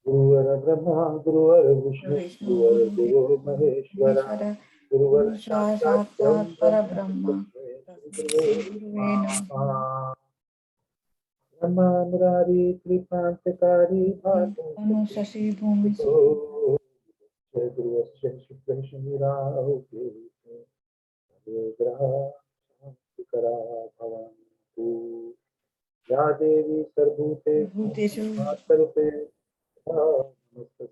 गुरुवर ब्रह्मा गुरुवर विष्णु विष्णु गुरुवर गुरुदेव देवो महेश्वरा महेश्वर गुरुवर गुरु साक्षात् साक्षात् परब्रह्म तस्मै श्री गुरुवे तस्मै गुरुवे नमः। नमः। ब्रह्मा मुरारी कृपांतकारी भातु तनु शशि भूमि जय गुरुश्च शुक्रं शनिराहु ग्रह शांतिकरा भवन्तु। या देवी सर्वभूतेषु भूतेषु मातृते नमस्ते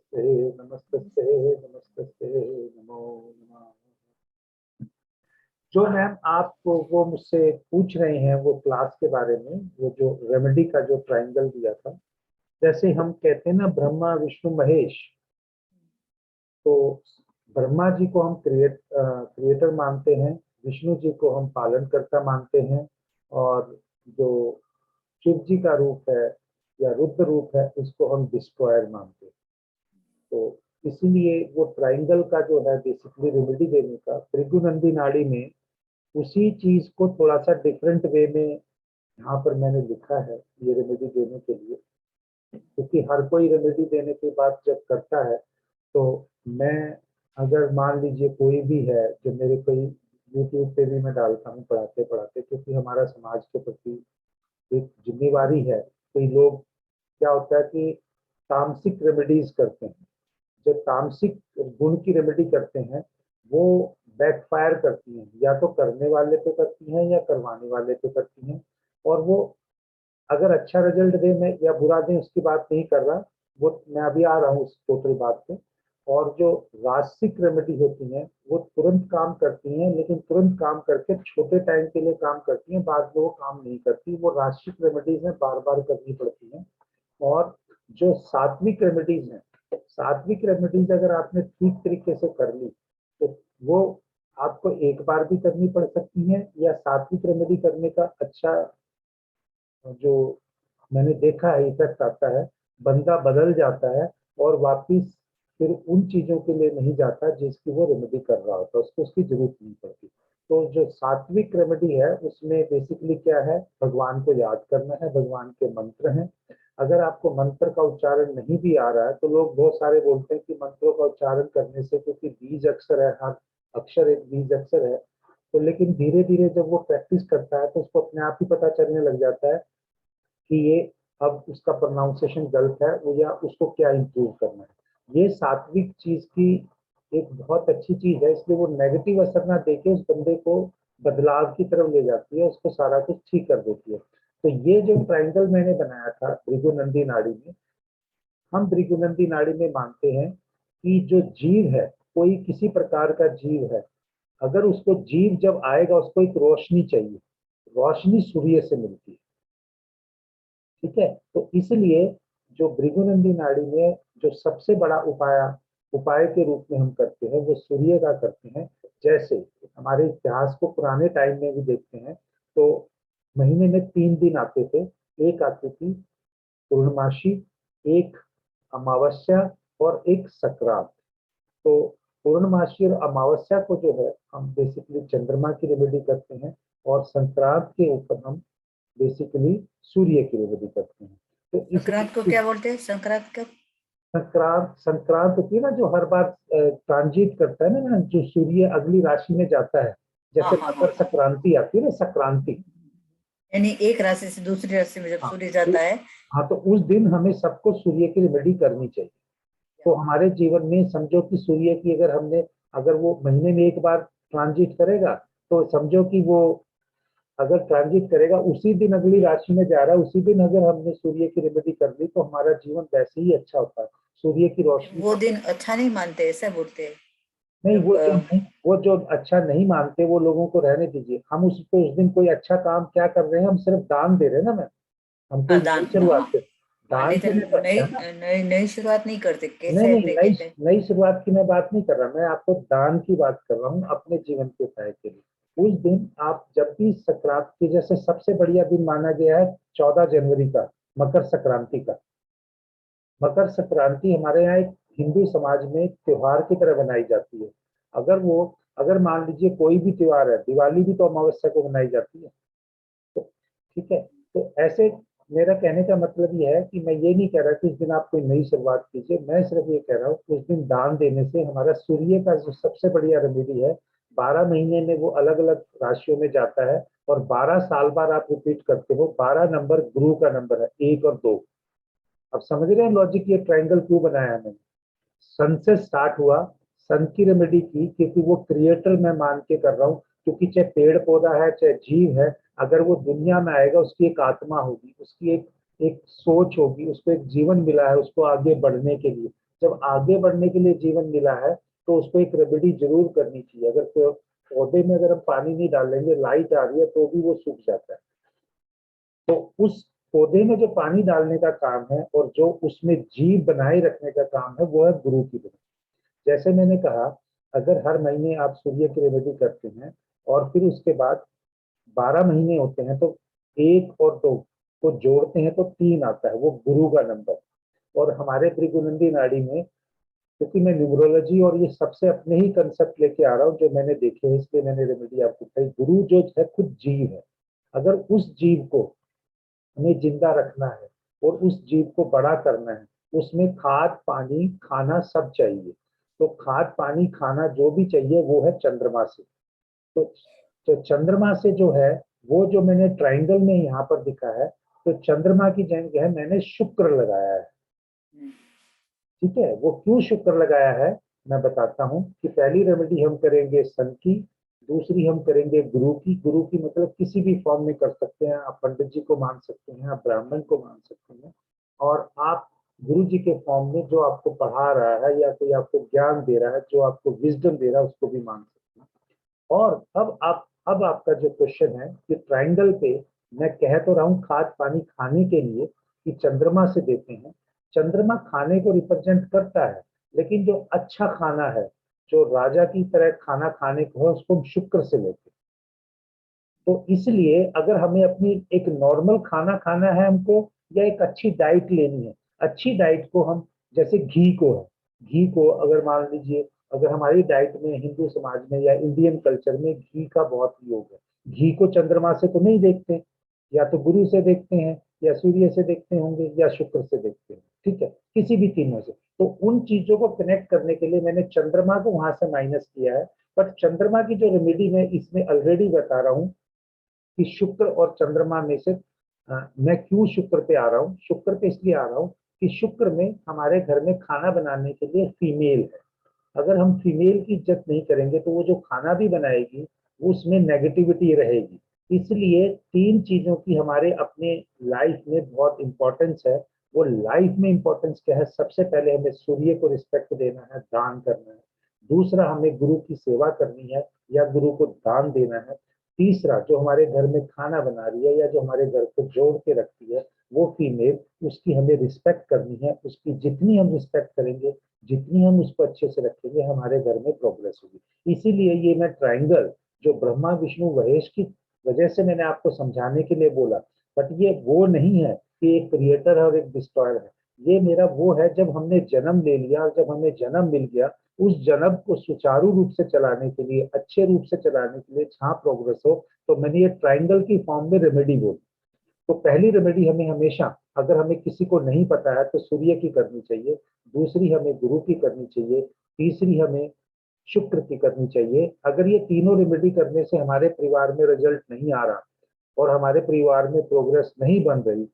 नमस्ते नमस्ते नमो नमः। जो मैम आप वो मुझसे पूछ रहे हैं वो क्लास के बारे में, वो जो रेमेडी का जो ट्रायंगल दिया था, जैसे हम कहते हैं ना ब्रह्मा विष्णु महेश, तो ब्रह्मा जी को हम क्रिएटर मानते हैं, विष्णु जी को हम पालनकर्ता मानते हैं, और जो शिव जी का रूप है या रुद्र रूप है उसको हम डिस्ट्रॉयर मानते हैं। तो इसीलिए वो ट्रायंगल का जो है बेसिकली रेमेडी देने का भृगुनंदी नाड़ी में उसी चीज को थोड़ा सा डिफरेंट वे में यहाँ पर मैंने लिखा है ये रेमेडी देने के लिए, क्योंकि हर कोई रेमेडी देने के बाद जब करता है तो मैं, अगर मान लीजिए कोई भी है जो मेरे कोई यूट्यूब पे भी मैं डालता हूँ पढ़ाते पढ़ाते, क्योंकि हमारा समाज के प्रति एक जिम्मेवारी है। कई लोग क्या होता है कि तामसिक रेमेडीज करते हैं, जो तामसिक गुण की रेमेडी करते हैं वो बैकफायर करती हैं, या तो करने वाले पे करती हैं या करवाने वाले पे करती हैं। और वो अगर अच्छा रिजल्ट दे मैं या बुरा दे उसकी बात नहीं कर रहा, वो मैं अभी आ रहा हूँ उस टोटल बात पे। और जो रासिक रेमेडी होती हैं वो तुरंत काम करती हैं, लेकिन तुरंत काम करके छोटे टाइम के लिए काम करती हैं, बाद में वो काम नहीं करती। वो रासिक रेमेडीज में बार बार करनी पड़ती हैं। और जो सात्विक रेमेडीज हैं, सात्विक रेमेडीज अगर आपने ठीक तरीके से कर ली तो वो आपको एक बार भी करनी पड़ सकती है, या सात्विक रेमेडी करने का अच्छा जो मैंने देखा है इफेक्ट आता है, बंदा बदल जाता है और वापिस फिर उन चीजों के लिए नहीं जाता जिसकी वो रेमेडी कर रहा होता, उसको उसकी जरूरत नहीं पड़ती। तो जो सात्विक रेमेडी है उसमें बेसिकली क्या है, भगवान को याद करना है, भगवान के मंत्र हैं। अगर आपको मंत्र का उच्चारण नहीं भी आ रहा है तो लोग बहुत सारे बोलते हैं कि मंत्रों का उच्चारण करने से, क्योंकि बीज अक्षर है, हर अक्षर एक बीज अक्षर है, तो लेकिन धीरे धीरे जब वो प्रैक्टिस करता है तो उसको अपने आप ही पता चलने लग जाता है कि ये अब उसका प्रोनाउंसिएशन गलत है वो, या उसको क्या इम्प्रूव करना है। ये सात्विक चीज की एक बहुत अच्छी चीज है, इसलिए वो नेगेटिव असर ना देके उस बंदे को बदलाव की तरफ ले जाती है, उसको सारा कुछ ठीक कर देती है। तो ये जो ट्रायंगल मैंने बनाया था भृगुनंदी नाड़ी में, हम भृगुनंदी नाड़ी में मानते हैं कि जो जीव है, कोई किसी प्रकार का जीव है, अगर उसको जीव जब आएगा उसको एक रोशनी चाहिए, रोशनी सूर्य से मिलती है। ठीक है, तो इसलिए जो भृगुनंदी नाड़ी में जो सबसे बड़ा उपाय के रूप में हम करते हैं वो सूर्य का करते हैं। जैसे हमारे इतिहास को पुराने टाइम में भी देखते हैं तो महीने में 3 दिन आते थे, एक आती थी पूर्णमासी, एक अमावस्या और एक संक्रांत। तो पूर्णमासी और अमावस्या को जो है हम बेसिकली चंद्रमा की रेमेडी करते हैं, और संक्रांत के ऊपर हम बेसिकली सूर्य की रेमेडी करते हैं। तो इस संक्रांत को क्या बोलते हैं? संक्रांत का संक्रांत संक्रांत होती है ना जो हर बार ट्रांजिट करता है ना, जो सूर्य अगली राशि में जाता है, हाँ जैसे हाँ हाँ मकर संक्रांति आती है ना, संक्रांति। यानी एक राशि से दूसरी राशि में जब हाँ सूर्य तो, जाता है। हाँ तो उस दिन हमें सबको सूर्य की रेमेडी करनी चाहिए। तो हमारे जीवन में समझो कि सूर्य की अगर वो महीने में एक बार ट्रांजिट करेगा, तो समझो कि वो अगर ट्रांजिट करेगा उसी दिन अगली राशि में जा रहा है, उसी दिन अगर हमने सूर्य की रेमेडी कर ली तो हमारा जीवन वैसे ही अच्छा होता है, सूर्य की रोशनी। वो दिन अच्छा नहीं मानते, ऐसा बोलते हैं नहीं, जब वो जो अच्छा नहीं मानते वो लोगों को रहने दीजिए। हम उसको उस दिन कोई अच्छा काम क्या कर रहे हैं, हम सिर्फ दान दे रहे हैं ना मैम, हम कोई हाँ नई दान, शुरुआत हाँ से हाँ, दान लेकिन देने नई पड़ते हैं ना। नई नई शुरुआत नहीं करते, नहीं कैसे नहीं, अपने नई कहते हैं। नई शुरुआत की मैं बात नहीं कर रहा, मैं आपको दान की बात कर रहा हूँ अपने जीवन के उपाय के लिए। उस दिन आप जब भी संक्रांति की, जैसे सबसे बढ़िया दिन माना गया है 14 जनवरी का, मकर संक्रांति का। मकर संक्रांति हमारे यहाँ एक हिंदू समाज में एक त्योहार की तरह बनाई जाती है। अगर मान लीजिए कोई भी त्योहार है, दिवाली भी तो अमावस्या को बनाई जाती है, तो ठीक है, तो ऐसे मेरा कहने का मतलब ये है कि मैं ये नहीं कह रहा कि इस दिन आप कोई नई शुरुआत कीजिए, मैं सिर्फ ये कह रहा हूँ उस दिन दान देने से हमारा सूर्य का जो सबसे बढ़िया रेमेडी है, 12 महीने में वो अलग अलग राशियों में जाता है और 12 साल बाद आप रिपीट करते हो। 12 नंबर गुरु का नंबर है, 1 और 2। अब समझ रहे हैं लॉजिक, ये ट्रायंगल क्यों बनाया है मैंने। सन से स्टार्ट हुआ, सन की रेमेडी की, क्योंकि वो क्रिएटर मैं मान के कर रहा हूँ। क्योंकि चाहे पेड़ पौधा है चाहे जीव है, अगर वो दुनिया में आएगा उसकी एक आत्मा होगी, उसकी एक एक सोच होगी, उसको एक जीवन मिला है उसको आगे बढ़ने के लिए। जब आगे बढ़ने के लिए जीवन मिला है तो उसको एक रेमेडी जरूर करनी चाहिए। अगर पौधे में अगर हम पानी नहीं डालेंगे, लाइट आ रही है तो भी वो सूख जाता है। तो उस पौधे में जो पानी डालने का काम है और जो उसमें जीव बनाए रखने का काम है वो है गुरु की रेमेडी। जैसे मैंने कहा, अगर हर महीने आप सूर्य की रेमेडी करते हैं और फिर उसके बाद 12 महीने होते हैं तो 1 और 2 को जोड़ते हैं तो 3 आता है, वो गुरु का नंबर। और हमारे त्रिगुणंदी नाड़ी में, क्योंकि मैं न्यूमरोलॉजी और ये सबसे अपने ही कंसेप्ट लेके आ रहा हूँ जो मैंने देखे हैं, इसलिए मैंने रेमेडी आपको बताई। गुरु जो है खुद जीव है। अगर उस जीव को हमें जिंदा रखना है और उस जीव को बड़ा करना है, उसमें खाद पानी खाना सब चाहिए। तो खाद पानी खाना जो भी चाहिए वो है चंद्रमा से। तो चंद्रमा से जो है, वो जो मैंने ट्रायंगल में यहाँ पर दिखा है, तो चंद्रमा की जगह मैंने शुक्र लगाया है। ठीक है, वो क्यों शुक्र लगाया है मैं बताता हूँ। कि पहली रेमेडी हम करेंगे सन की, दूसरी हम करेंगे गुरु की। गुरु की मतलब किसी भी फॉर्म में कर सकते हैं, आप पंडित जी को मान सकते हैं, आप ब्राह्मण को मान सकते हैं, और आप गुरु जी के फॉर्म में जो आपको पढ़ा रहा है या कोई आपको ज्ञान दे रहा है, जो आपको विजडम दे रहा है, उसको भी मान सकते हैं। और अब आपका जो क्वेश्चन है कि ट्रायंगल पे मैं कह तो रहा हूँ खाद पानी खाने के लिए कि चंद्रमा से देते हैं। चंद्रमा खाने को रिप्रेजेंट करता है, लेकिन जो अच्छा खाना है, जो राजा की तरह खाना खाने को है, उसको हम शुक्र से लेते हैं। तो इसलिए अगर हमें अपनी एक नॉर्मल खाना खाना है हमको, या एक अच्छी डाइट लेनी है, अच्छी डाइट को हम, जैसे घी को है, घी को अगर मान लीजिए, अगर हमारी डाइट में हिंदू समाज में या इंडियन कल्चर में घी का बहुत योग है। घी को चंद्रमा से तो नहीं देखते, या तो गुरु से देखते हैं, या सूर्य से देखते होंगे, या शुक्र से देखते हैं। ठीक है, किसी भी तीनों से। तो उन चीजों को कनेक्ट करने के लिए मैंने चंद्रमा को वहां से माइनस किया है। बट चंद्रमा की जो रेमेडी मैं इसमें ऑलरेडी बता रहा हूँ कि शुक्र और चंद्रमा में से मैं क्यों शुक्र पे आ रहा हूँ। शुक्र पे इसलिए आ रहा हूँ कि शुक्र में हमारे घर में खाना बनाने के लिए फीमेल है। अगर हम फीमेल की इज्जत नहीं करेंगे तो वो जो खाना भी बनाएगी वो उसमें नेगेटिविटी रहेगी। इसलिए 3 चीजों की हमारे अपने लाइफ में बहुत इंपॉर्टेंस है। वो लाइफ में इंपॉर्टेंस क्या है, सबसे पहले हमें सूर्य को रिस्पेक्ट देना है, दान करना है। दूसरा, हमें गुरु की सेवा करनी है या गुरु को दान देना है। तीसरा, जो हमारे घर में खाना बना रही है या जो हमारे घर को जोड़ के रखती है वो फीमेल, उसकी हमें रिस्पेक्ट करनी है। उसकी जितनी हम रिस्पेक्ट करेंगे, जितनी हम उसको अच्छे से रखेंगे, हमारे घर में प्रोग्रेस होगी। इसीलिए ये मैं ट्रायंगल जो ब्रह्मा विष्णु महेश की वजह से मैंने आपको समझाने के लिए बोला। बट ये वो नहीं है कि एक क्रिएटर है और एक डिस्ट्रॉयर है। ये मेरा वो है, जब हमने जन्म ले लिया और जब हमें जन्म मिल गया, उस जन्म को सुचारू रूप से चलाने के लिए, अच्छे रूप से चलाने के लिए, जहाँ प्रोग्रेस हो, तो मैंने ये ट्रायंगल की फॉर्म में रेमेडी बोली। तो पहली रेमेडी हमें हमेशा, अगर हमें किसी को नहीं पता है तो सूर्य की करनी चाहिए, दूसरी हमें गुरु की करनी चाहिए, तीसरी हमें शुक्र की करनी चाहिए। अगर ये तीनों रेमेडी करने से हमारे परिवार में रिजल्ट नहीं आ रहा और हमारे परिवार में प्रोग्रेस नहीं बन रही,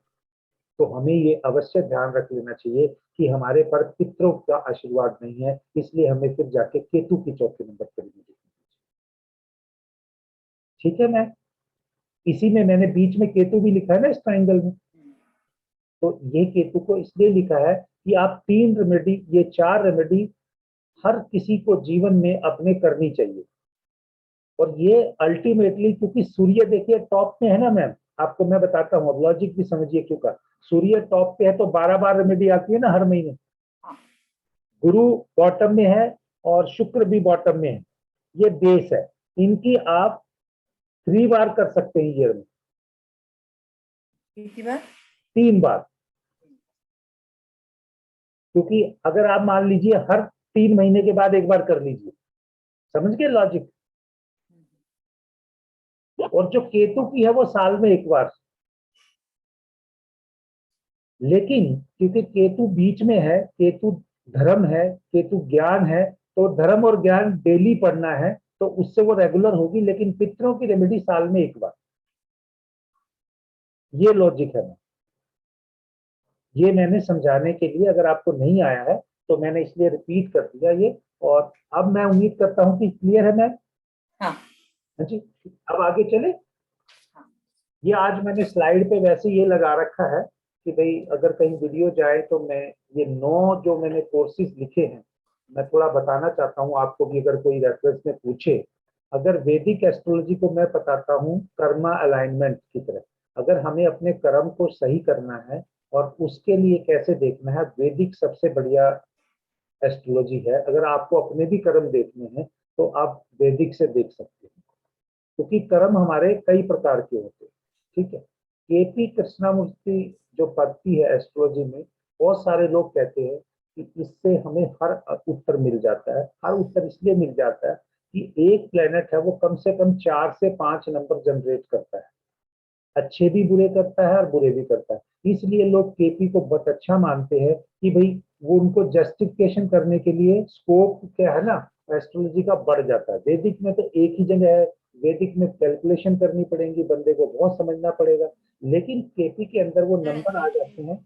तो हमें ये अवश्य ध्यान रख लेना चाहिए कि हमारे पर पितरों का आशीर्वाद नहीं है। इसलिए हमें फिर जाके केतु की चौथे नंबर पर रेमेडी। ठीक है, मैं इसी में मैंने बीच में केतु भी लिखा है ना इस ट्राइंगल में। तो ये केतु को इसलिए लिखा है कि आप 3 रेमेडी, ये 4 रेमेडी हर किसी को जीवन में अपने करनी चाहिए। और ये अल्टीमेटली, क्योंकि सूर्य देखिए टॉप पे है ना मैम, आपको मैं बताता हूँ, अब लॉजिक भी समझिए क्यों का। सूर्य टॉप पे है तो 12 बार रेमेडी आती है ना हर महीने। गुरु बॉटम में है और शुक्र भी बॉटम में है, ये बेस है। इनकी आप 3 बार कर सकते हैं ईयर में, कितनी बार? 3 बार। क्योंकि अगर आप मान लीजिए हर 3 महीने के बाद एक बार कर लीजिए, समझ गए लॉजिक। और जो केतु की है वो साल में एक बार। लेकिन क्योंकि केतु बीच में है, केतु धर्म है, केतु ज्ञान है, तो धर्म और ज्ञान डेली पढ़ना है, तो उससे वो रेगुलर होगी। लेकिन पितरों की रेमेडी साल में एक बार, ये लॉजिक है। ये मैंने समझाने के लिए, अगर आपको नहीं आया है तो मैंने इसलिए रिपीट कर दिया ये। और अब मैं उम्मीद करता हूं कि क्लियर है मैम। हाँ हाँ जी, अब आगे चले। हाँ ये आज मैंने स्लाइड पे वैसे ये लगा रखा है कि भाई अगर कहीं वीडियो जाए तो मैं ये 9 जो मैंने कोर्सेज लिखे हैं, मैं थोड़ा बताना चाहता हूँ आपको भी, अगर कोई रेफरेंस में पूछे। अगर वैदिक एस्ट्रोलॉजी को मैं बताता हूँ कर्मा अलाइनमेंट की तरह, अगर हमें अपने कर्म को सही करना है और उसके लिए कैसे देखना है, वैदिक सबसे बढ़िया एस्ट्रोलॉजी है। अगर आपको अपने भी कर्म देखने हैं तो आप वैदिक से देख सकते हैं, क्योंकि कर्म हमारे कई प्रकार के होते हैं। ठीक है, केपी कृष्णामूर्ति जो पढ़ती है एस्ट्रोलॉजी में, बहुत सारे लोग कहते हैं कि इससे हमें हर उत्तर मिल जाता है। हर उत्तर इसलिए मिल जाता है कि एक प्लेनेट है वो कम से कम 4 से 5 नंबर जनरेट करता है, अच्छे भी बुरे करता है और बुरे भी करता है। इसलिए लोग केपी को बहुत अच्छा मानते हैं कि भाई वो उनको जस्टिफिकेशन करने के लिए स्कोप क्या है ना, एस्ट्रोलॉजी का बढ़ जाता है। वैदिक में तो एक ही जगह है, वैदिक में कैलकुलेशन करनी पड़ेगी, बंदे को बहुत समझना पड़ेगा। लेकिन केपी के अंदर वो नंबर आ जाते हैं।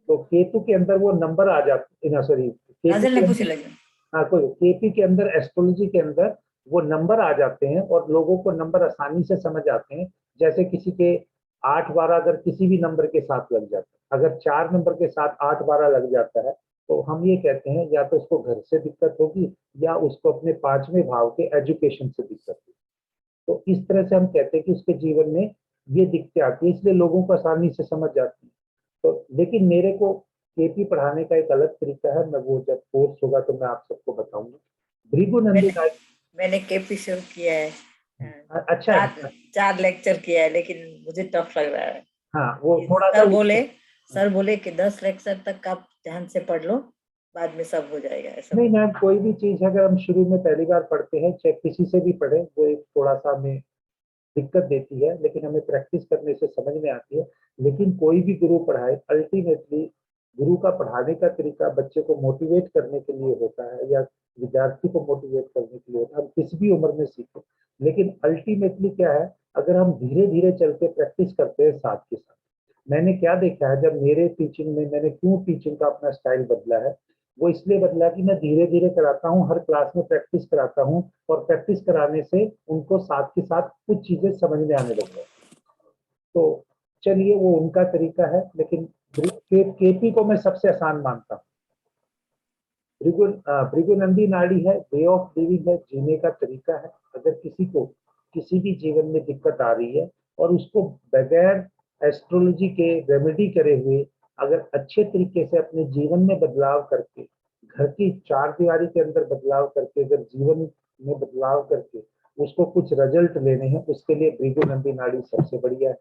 तो केतु के अंदर वो नंबर आ जाते हैं, सॉरी केपी काजल ने के पूछी अंदर, लगे। हाँ कोई केपी के अंदर एस्ट्रोलॉजी के अंदर वो नंबर आ जाते हैं और लोगों को नंबर आसानी से समझ आते हैं। जैसे किसी के 8 12 अगर किसी भी नंबर के साथ लग जाता है, अगर 4 नंबर के साथ 8 12 लग जाता है, तो हम ये कहते हैं या तो उसको घर से दिक्कत होगी या उसको अपने 5वें भाव के एजुकेशन से दिक्कत होगी। तो इस तरह से हम कहते हैं कि उसके जीवन में ये दिक्कतें आती है, इसलिए लोगों को आसानी से समझ जाती है। तो लेकिन मेरे को केपी पढ़ाने का एक अलग तरीका है, मैं वो जब कोर्स होगा तो मैं आप सबको बताऊंगा। भृगु नंदी मैंने मैंने केपी शुरू किया है। अच्छा चार है। 4 लेक्चर किया है, लेकिन मुझे टफ लग रहा है। हाँ वो ये थोड़ा सा सर बोले कि 10 लेक्चर तक आप ध्यान से पढ़ लो, बाद में सब हो जाएगा, ऐसा नहीं बोले। मैम, कोई भी चीज अगर हम शुरू में पहली बार पढ़ते हैं, चाहे किसी से भी पढ़े, वो एक थोड़ा सा हमें दिक्कत देती है, लेकिन हमें प्रैक्टिस करने से समझ में आती है। लेकिन कोई भी गुरु पढ़ाए, अल्टीमेटली गुरु का पढ़ाने का तरीका बच्चे को मोटिवेट करने के लिए होता है या विद्यार्थी को मोटिवेट करने के लिए होता है। हम किसी भी उम्र में सीखें, लेकिन अल्टीमेटली क्या है, अगर हम धीरे धीरे चल के प्रैक्टिस करते हैं साथ के साथ। मैंने क्या देखा है, जब मेरे टीचिंग में, मैंने क्यों टीचिंग का अपना स्टाइल बदला है, वो इसलिए बदला कि मैं धीरे धीरे कराता हूँ, हर क्लास में प्रैक्टिस कराता हूँ, और प्रैक्टिस कराने से उनको साथ के साथ कुछ चीजें समझ में आने लग जाती। तो चलिए वो उनका तरीका है, लेकिन केपी को मैं सबसे आसान मानता हूँ। भृगुनंदी नाड़ी है, वे ऑफ लिविंग है, जीने का तरीका है। अगर किसी को किसी भी जीवन में दिक्कत आ रही है और उसको बगैर एस्ट्रोलॉजी के रेमेडी करे हुए अगर अच्छे तरीके से अपने जीवन में बदलाव करके, घर की 4 दीवारी के अंदर बदलाव करके, अगर जीवन में बदलाव करके उसको कुछ रिजल्ट लेने हैं, उसके लिए भृगुनंदी नाड़ी सबसे बढ़िया है।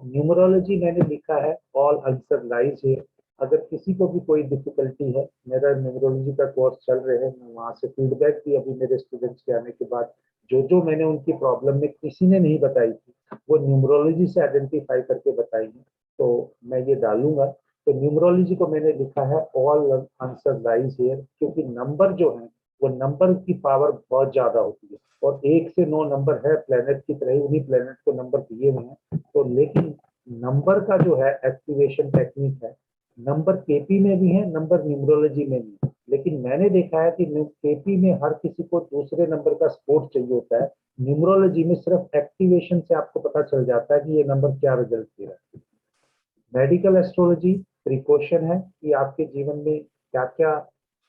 न्यूमरोलॉजी मैंने लिखा है, ऑल आंसर लाइज है। अगर किसी को भी कोई डिफिकल्टी है, मेरा न्यूमरोलॉजी का कोर्स चल रहे हैं, मैं वहां से फीडबैक भी अभी मेरे स्टूडेंट्स के आने के बाद, जो जो मैंने उनकी प्रॉब्लम में किसी ने नहीं बताई थी, वो न्यूमरोलॉजी से आइडेंटिफाई करके बताई है, तो मैं ये डालूंगा। तो न्यूमरोलॉजी को मैंने लिखा है ऑल आंसर लाइज हियर, क्योंकि नंबर जो है वो नंबर की पावर बहुत ज्यादा होती है, और 1 से 9 नंबर है प्लेनेट की तरह ही, उन्हीं प्लेनेट को नंबर दिए हुए हैं। तो लेकिन नंबर का जो है एक्टिवेशन टेक्निक है, नंबर केपी में भी है, नंबर न्यूमरोलॉजी में भी है। लेकिन मैंने देखा है कि केपी में हर किसी को दूसरे नंबर का सपोर्ट चाहिए होता है, न्यूमरोलॉजी में सिर्फ एक्टिवेशन से आपको पता चल जाता है कि ये नंबर क्या रिजल्ट दे रहा है। मेडिकल एस्ट्रोलॉजी प्रिकॉशन है कि आपके जीवन में क्या क्या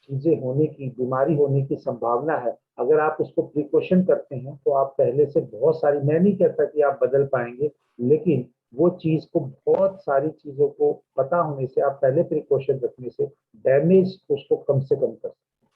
चीजें होने की, बीमारी होने की संभावना है। अगर आप उसको प्रिकॉशन करते हैं तो आप पहले से बहुत सारी, मैं नहीं कहता कि आप बदल पाएंगे, लेकिन वो चीज को, बहुत सारी चीजों को पता होने से, आप पहले प्रिकॉशन रखने से डैमेज उसको कम से कम कर सकते हैं।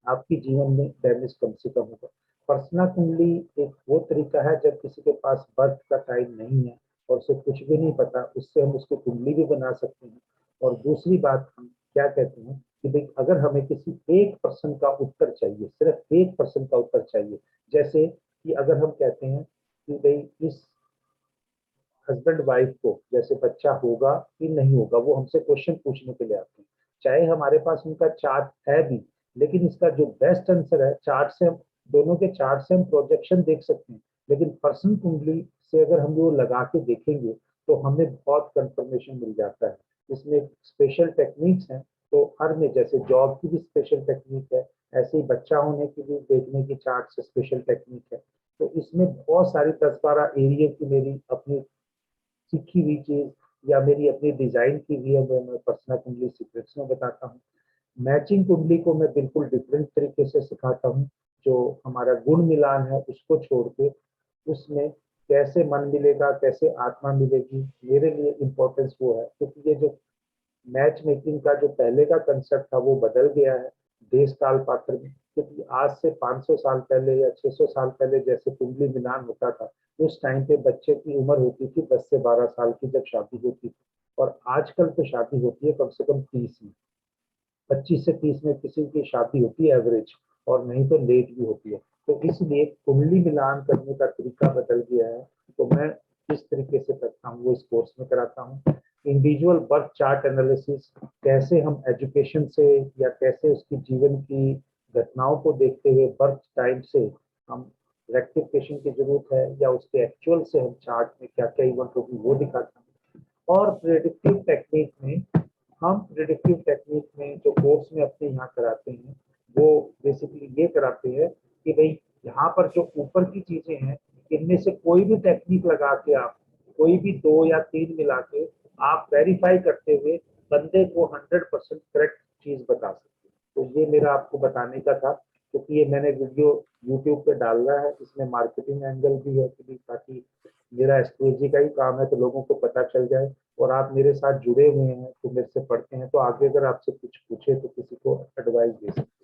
आपके जीवन में डैमेज कम से कम होगा। पर्सनल कुंडली एक वो तरीका है, जब किसी के पास बर्थ का टाइम नहीं है और उसे कुछ भी नहीं पता, उससे हम उसकी कुंडली भी बना सकते हैं। और दूसरी बात हम क्या कहते हैं कि भाई अगर हमें किसी एक पर्सन का उत्तर चाहिए, सिर्फ एक पर्सन का उत्तर चाहिए, जैसे कि अगर हम कहते हैं कि भाई इस हस्बैंड वाइफ को जैसे बच्चा होगा कि नहीं होगा, वो हमसे क्वेश्चन पूछने के लिए आते हैं। चाहे हमारे पास उनका चार्ट है भी, लेकिन इसका जो बेस्ट आंसर है चार्ट से, हम दोनों के चार्ट से हम प्रोजेक्शन देख सकते हैं, लेकिन पर्सन कुंडली से अगर हम वो लगा के देखेंगे तो हमें बहुत कंफर्मेशन मिल जाता है। इसमें स्पेशल टेक्निक्स हैं, तो हर में जैसे जॉब की भी स्पेशल टेक्निक है, ऐसे ही बच्चा होने की भी देखने की चार्ट से स्पेशल टेक्निक है। तो इसमें बहुत सारी 10-12 एरिया की मेरी अपनी सीखी हुई चीज या मेरी अपनी डिजाइन की हुई है, मैं पर्सनल कुंडली सीक्रेट्स में बताता हूँ। मैचिंग कुंडली को मैं बिल्कुल डिफरेंट तरीके से सिखाता हूँ। जो हमारा गुण मिलान है उसको छोड़ के उसमें कैसे मन मिलेगा, कैसे आत्मा मिलेगी, मेरे लिए इम्पोर्टेंस वो है, क्योंकि ये जो मैच मेकिंग का जो पहले का कंसेप्ट था वो बदल गया है देश काल पात्र में। क्योंकि आज से 500 साल पहले या 600 साल पहले जैसे कुंडली मिलान होता था, उस टाइम पे बच्चे की उम्र होती थी 10 से 12 साल की जब शादी होती थी, और आजकल तो शादी होती है कम से कम 30 में, 25 से 30 में किसी की शादी होती है एवरेज, और नहीं तो लेट भी होती है। तो इसलिए कुंडली मिलान करने का तरीका बदल गया है। तो मैं जिस तरीके से करता हूँ वो इस कोर्स में कराता हूँ। इंडिविजुअल बर्थ चार्ट एनालिसिस, कैसे हम एजुकेशन से या कैसे उसकी जीवन की घटनाओं को देखते हुए बर्थ टाइम से हम रेक्टिफिकेशन की जरूरत है, या उसके एक्चुअल से हम चार्ट में क्या क्या इवेंट होगी वो दिखाता हूँ। और प्रेडिक्टिव टेक्निक में जो कोर्स में अपने यहाँ कराते हैं, वो बेसिकली ये कराते हैं कि भाई यहाँ पर जो ऊपर की चीजें हैं, इनमें से कोई भी टेक्निक लगा के आप कोई भी 2 या 3 मिला के आप वेरीफाई करते हुए बंदे को 100% करेक्ट चीज बता सकते हैं। तो ये मेरा आपको बताने का था, क्योंकि ये मैंने वीडियो यूट्यूब पे डाल रहा है, इसमें मार्केटिंग एंगल भी है कि ताकि मेरा एस्ट्रोलॉजी का ही काम है तो लोगों को पता चल जाए, और आप मेरे साथ जुड़े हुए हैं तो मेरे से पढ़ते हैं, तो आगे अगर आपसे कुछ पूछे तो किसी को एडवाइस दे सकते हैं।